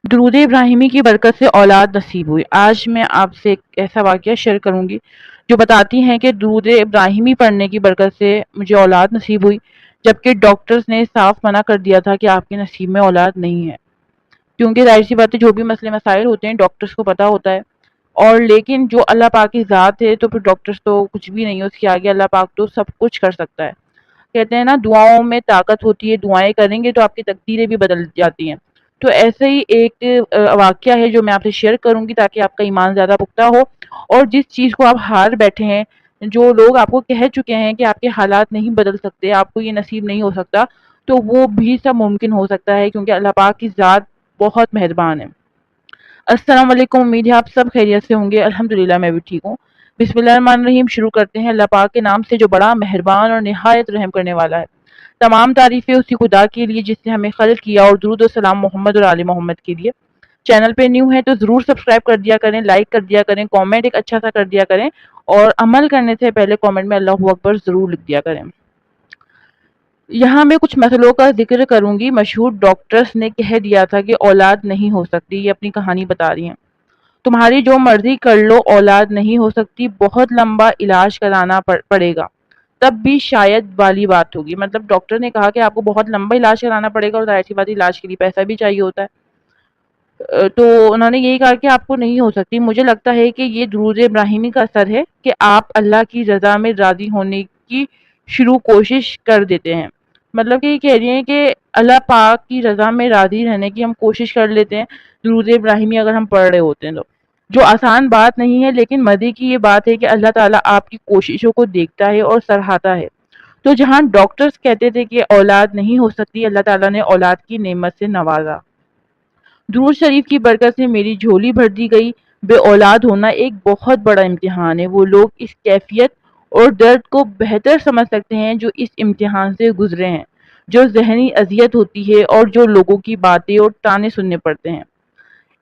درود ابراہیمی کی برکت سے اولاد نصیب ہوئی۔ آج میں آپ سے ایک ایسا واقعہ شیئر کروں گی جو بتاتی ہیں کہ درود ابراہیمی پڑھنے کی برکت سے مجھے اولاد نصیب ہوئی، جبکہ ڈاکٹرز نے صاف منع کر دیا تھا کہ آپ کے نصیب میں اولاد نہیں ہے، کیونکہ ظاہر سی بات ہے جو بھی مسئلے مسائل ہوتے ہیں ڈاکٹرز کو پتہ ہوتا ہے، اور لیکن جو اللہ پاک کی ذات ہے تو پھر ڈاکٹرز تو کچھ بھی نہیں ہے اس کے آگے، اللہ پاک تو سب کچھ کر سکتا ہے۔ کہتے ہیں نا دعاؤں میں طاقت ہوتی ہے، دعائیں کریں گے تو آپ کی تقدیریں بھی بدل جاتی ہیں۔ تو ایسے ہی ایک واقعہ ہے جو میں آپ سے شیئر کروں گی تاکہ آپ کا ایمان زیادہ پختہ ہو، اور جس چیز کو آپ ہار بیٹھے ہیں، جو لوگ آپ کو کہہ چکے ہیں کہ آپ کے حالات نہیں بدل سکتے، آپ کو یہ نصیب نہیں ہو سکتا، تو وہ بھی سب ممکن ہو سکتا ہے، کیونکہ اللہ پاک کی ذات بہت مہربان ہے۔ السلام علیکم، امید ہے آپ سب خیریت سے ہوں گے۔ الحمدللہ میں بھی ٹھیک ہوں۔ بسم اللہ الرحمن الرحیم، شروع کرتے ہیں اللہ پاک کے نام سے جو بڑا مہربان اور نہایت رحم کرنے والا ہے۔ تمام تعریفیں اسی خدا کے لیے جس نے ہمیں خلق کیا، اور درود و سلام محمد اور آل محمد کے لیے۔ چینل پہ نیو ہے تو ضرور سبسکرائب کر دیا کریں، لائک کر دیا کریں، کامنٹ ایک اچھا سا کر دیا کریں، اور عمل کرنے سے پہلے کامنٹ میں اللہ اکبر ضرور لکھ دیا کریں۔ یہاں میں کچھ مسئلوں کا ذکر کروں گی۔ مشہور ڈاکٹرز نے کہہ دیا تھا کہ اولاد نہیں ہو سکتی، یہ اپنی کہانی بتا رہی ہیں۔ تمہاری جو مرضی کر لو اولاد نہیں ہو سکتی، بہت لمبا علاج کرانا پڑے گا، تب بھی شاید والی بات ہوگی۔ مطلب ڈاکٹر نے کہا کہ آپ کو بہت لمبا علاج کرانا پڑے گا، اور ظاہر سی بات علاج کے لیے پیسہ بھی چاہیے ہوتا ہے۔ تو انہوں نے یہی کہا کہ آپ کو نہیں ہو سکتی۔ مجھے لگتا ہے کہ یہ درود ابراہیمی کا اثر ہے کہ آپ اللہ کی رضا میں راضی ہونے کی شروع کوشش کر دیتے ہیں۔ مطلب کہ یہ کہہ رہی ہیں کہ اللہ پاک کی رضا میں راضی رہنے کی ہم کوشش کر لیتے ہیں درود ابراہیمی اگر ہم پڑھ رہے ہوتے ہیں تو، جو آسان بات نہیں ہے، لیکن مزے کی یہ بات ہے کہ اللہ تعالیٰ آپ کی کوششوں کو دیکھتا ہے اور سراہتا ہے۔ تو جہاں ڈاکٹرز کہتے تھے کہ اولاد نہیں ہو سکتی، اللہ تعالیٰ نے اولاد کی نعمت سے نوازا۔ درود شریف کی برکت سے میری جھولی بھر دی گئی۔ بے اولاد ہونا ایک بہت بڑا امتحان ہے۔ وہ لوگ اس کیفیت اور درد کو بہتر سمجھ سکتے ہیں جو اس امتحان سے گزرے ہیں، جو ذہنی اذیت ہوتی ہے اور جو لوگوں کی باتیں اور طعنے سننے پڑتے ہیں۔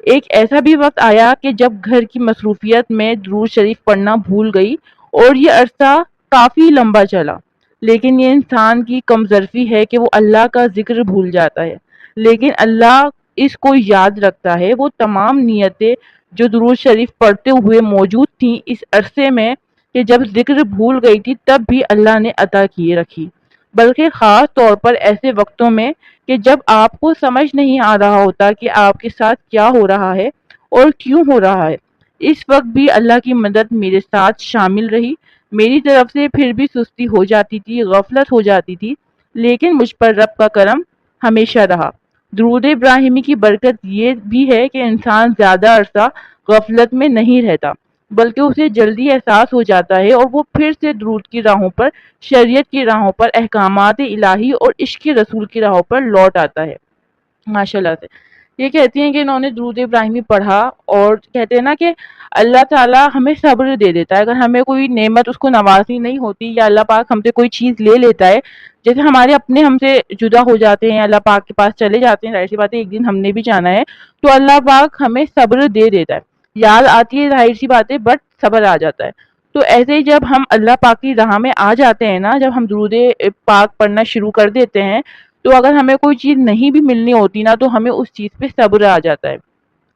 ایک ایسا بھی وقت آیا کہ جب گھر کی مصروفیت میں درود شریف پڑھنا بھول گئی، اور یہ عرصہ کافی لمبا چلا۔ لیکن یہ انسان کی کمظرفی ہے کہ وہ اللہ کا ذکر بھول جاتا ہے، لیکن اللہ اس کو یاد رکھتا ہے۔ وہ تمام نیتیں جو درود شریف پڑھتے ہوئے موجود تھیں اس عرصے میں، کہ جب ذکر بھول گئی تھی تب بھی اللہ نے عطا کیے رکھی، بلکہ خاص طور پر ایسے وقتوں میں کہ جب آپ کو سمجھ نہیں آ رہا ہوتا کہ آپ کے ساتھ کیا ہو رہا ہے اور کیوں ہو رہا ہے۔ اس وقت بھی اللہ کی مدد میرے ساتھ شامل رہی۔ میری طرف سے پھر بھی سستی ہو جاتی تھی، غفلت ہو جاتی تھی، لیکن مجھ پر رب کا کرم ہمیشہ رہا۔ درود ابراہیمی کی برکت یہ بھی ہے کہ انسان زیادہ عرصہ غفلت میں نہیں رہتا، بلکہ اسے جلدی احساس ہو جاتا ہے، اور وہ پھر سے درود کی راہوں پر، شریعت کی راہوں پر، احکامات الہی اور عشق رسول کی راہوں پر لوٹ آتا ہے۔ ماشاءاللہ سے یہ کہتی ہیں کہ انہوں نے درود ابراہیمی پڑھا، اور کہتے ہیں نا کہ اللہ تعالیٰ ہمیں صبر دے دیتا ہے۔ اگر ہمیں کوئی نعمت اس کو نوازی نہیں ہوتی، یا اللہ پاک ہم سے کوئی چیز لے لیتا ہے، جیسے ہمارے اپنے ہم سے جدا ہو جاتے ہیں، اللہ پاک کے پاس چلے جاتے ہیں، ظاہر سی بات ہے ایک دن ہم نے بھی جانا ہے، تو اللہ پاک ہمیں صبر دے دیتا ہے۔ یاد آتی ہے ظاہر سی بات ہے، بٹ صبر آ جاتا ہے۔ تو ایسے ہی جب ہم اللہ پاک کی راہ میں آ جاتے ہیں نا، جب ہم درود پاک پڑھنا شروع کر دیتے ہیں، تو اگر ہمیں کوئی چیز نہیں بھی ملنی ہوتی نا، تو ہمیں اس چیز پہ صبر آ جاتا ہے۔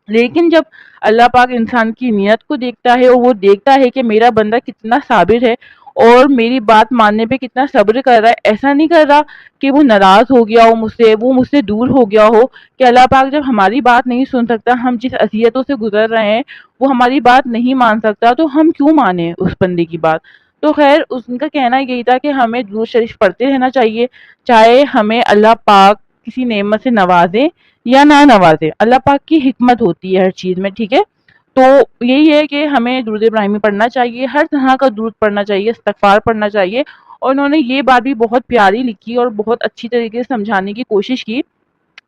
لیکن جب اللہ پاک انسان کی نیت کو دیکھتا ہے، اور وہ دیکھتا ہے کہ میرا بندہ کتنا صابر ہے اور میری بات ماننے پہ کتنا صبر کر رہا ہے، ایسا نہیں کر رہا کہ وہ ناراض ہو گیا ہو مجھ سے، وہ مجھ سے دور ہو گیا ہو، کہ اللہ پاک جب ہماری بات نہیں سن سکتا، ہم جس اذیتوں سے گزر رہے ہیں وہ ہماری بات نہیں مان سکتا، تو ہم کیوں مانیں اس بندے کی بات۔ تو خیر اس کا کہنا یہی تھا کہ ہمیں درود شریف پڑھتے رہنا چاہیے، چاہے ہمیں اللہ پاک کسی نعمت سے نوازے یا نہ نوازے، اللہ پاک کی حکمت ہوتی ہے ہر چیز میں، ٹھیک ہے۔ تو یہی ہے کہ ہمیں درود ابراہیمی پڑھنا چاہیے، ہر طرح کا درود پڑھنا چاہیے، استغفار پڑھنا چاہیے۔ اور انہوں نے یہ بات بھی بہت پیاری لکھی اور بہت اچھی طریقے سے سمجھانے کی کوشش کی،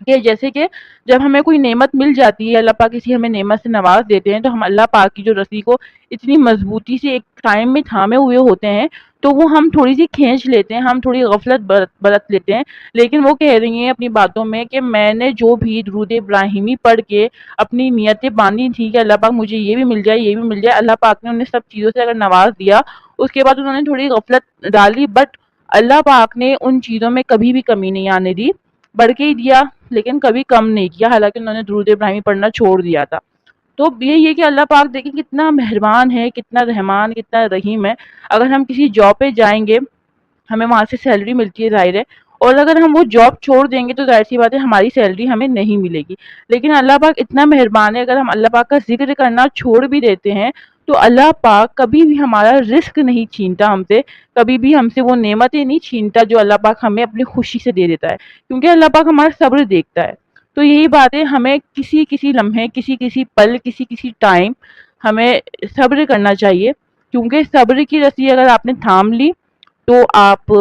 کہ جیسے کہ جب ہمیں کوئی نعمت مل جاتی ہے، اللہ پاک کسی ہمیں نعمت سے نواز دیتے ہیں، تو ہم اللہ پاک کی جو رسی کو اتنی مضبوطی سے ایک ٹائم میں تھامے ہوئے ہوتے ہیں، تو وہ ہم تھوڑی سی کھینچ لیتے ہیں، ہم تھوڑی غفلت برت لیتے ہیں۔ لیکن وہ کہہ رہی ہیں اپنی باتوں میں کہ میں نے جو بھی درود ابراہیمی پڑھ کے اپنی نیتیں باندھی تھی کہ اللہ پاک مجھے یہ بھی مل جائے، یہ بھی مل جائے، اللہ پاک نے انہیں سب چیزوں سے اگر نواز دیا، اس کے بعد انہوں نے تھوڑی غفلت ڈالی، بٹ اللہ پاک نے ان چیزوں میں کبھی بھی کمی نہیں آنے دی، بڑھ کے ہی دیا۔ لیکن کبھی کم نہیں کیا، حالانکہ انہوں نے درود ابراہیمی پڑھنا چھوڑ دیا تھا۔ تو یہی ہے کہ اللہ پاک دیکھیں کتنا مہربان ہے، کتنا رحمان، کتنا رحیم ہے۔ اگر ہم کسی جاب پہ جائیں گے، ہمیں وہاں سے سیلری ملتی ہے ظاہر ہے، اور اگر ہم وہ جاب چھوڑ دیں گے تو ظاہر سی بات ہے ہماری سیلری ہمیں نہیں ملے گی۔ لیکن اللہ پاک اتنا مہربان ہے، اگر ہم اللہ پاک کا ذکر کرنا چھوڑ بھی دیتے ہیں تو اللہ پاک کبھی بھی ہمارا رزق نہیں چھینتا ہم سے، کبھی بھی ہم سے وہ نعمتیں نہیں چھینتا جو اللہ پاک ہمیں اپنی خوشی سے دے دیتا ہے، کیونکہ اللہ پاک ہمارا صبر دیکھتا ہے۔ تو یہی بات ہے، ہمیں کسی کسی لمحے، کسی کسی پل، کسی کسی ٹائم ہمیں صبر کرنا چاہیے، کیونکہ صبر کی رسی اگر آپ نے تھام لی تو آپ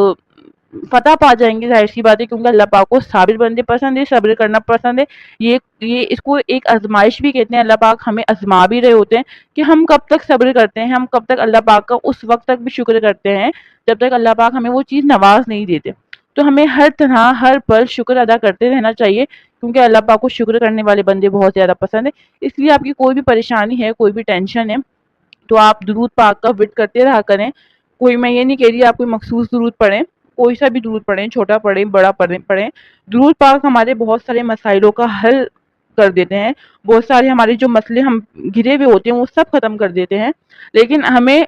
فتح پا جائیں گے، ظاہر سی بات ہے، کیونکہ اللہ پاک کو صابر بندے پسند ہے، صبر کرنا پسند ہے۔ یہ اس کو ایک آزمائش بھی کہتے ہیں، اللہ پاک ہمیں آزما بھی رہے ہوتے ہیں کہ ہم کب تک صبر کرتے ہیں، ہم کب تک اللہ پاک کا اس وقت تک بھی شکر کرتے ہیں جب تک اللہ پاک ہمیں وہ چیز نواز نہیں دیتے۔ تو ہمیں ہر طرح ہر پل شکر ادا کرتے رہنا چاہیے، کیونکہ اللہ پاک کو شکر کرنے والے بندے بہت زیادہ پسند ہے۔ اس لیے آپ کی کوئی بھی پریشانی ہے، کوئی بھی ٹینشن ہے، تو آپ درود پاک کا ورد کرتے رہا کریں۔ کوئی، میں یہ نہیں کہہ رہی آپ کوئی مخصوص درود پڑھیں، کوئی سا بھی درود پڑھیں، چھوٹا پڑھیں، بڑا پڑھیں۔ درود پاک ہمارے بہت سارے مسائلوں کا حل کر دیتے ہیں، بہت سارے ہمارے جو مسئلے ہم گھرے ہوئے ہوتے ہیں وہ سب ختم کر دیتے ہیں۔ لیکن ہمیں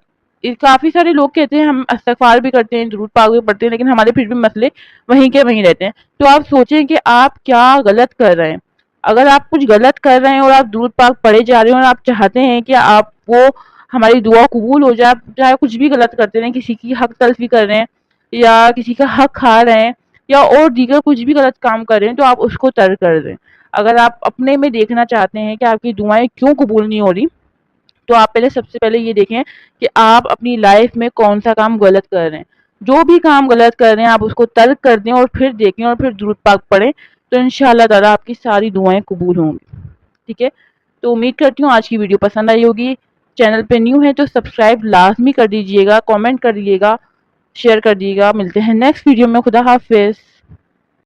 کافی سارے لوگ کہتے ہیں ہم استغفار بھی کرتے ہیں، درود پاک بھی پڑھتے ہیں، لیکن ہمارے پھر بھی مسئلے وہیں کے وہیں رہتے ہیں۔ تو آپ سوچیں کہ آپ کیا غلط کر رہے ہیں۔ اگر آپ کچھ غلط کر رہے ہیں اور آپ درود پاک پڑھے جا رہے ہیں اور آپ چاہتے ہیں کہ آپ وہ ہماری دعا قبول ہو جائے، چاہے کچھ بھی غلط کرتے رہیں، کسی کی حق تلفی کر رہے ہیں یا کسی کا حق کھا رہے ہیں یا اور دیگر کچھ بھی غلط کام کر رہے ہیں، تو آپ اس کو ترک کر دیں۔ اگر آپ اپنے میں دیکھنا چاہتے ہیں کہ آپ کی دعائیں کیوں قبول نہیں ہو رہی، تو آپ سب سے پہلے یہ دیکھیں کہ آپ اپنی لائف میں کون سا کام غلط کر رہے ہیں۔ جو بھی کام غلط کر رہے ہیں آپ اس کو ترک کر دیں اور پھر دیکھیں اور پھر درود پاک پڑھیں، تو انشاءاللہ تعالی آپ کی ساری دعائیں قبول ہوں گی۔ ٹھیک ہے، تو امید کرتی ہوں آج کی ویڈیو پسند آئی ہوگی۔ چینل پہ نیو ہے تو سبسکرائب لازمی کر دیجئے گا، کامنٹ کر دیجئے گا، شیئر کر دیجئے گا۔ ملتے ہیں نیکسٹ ویڈیو میں، خدا حافظ۔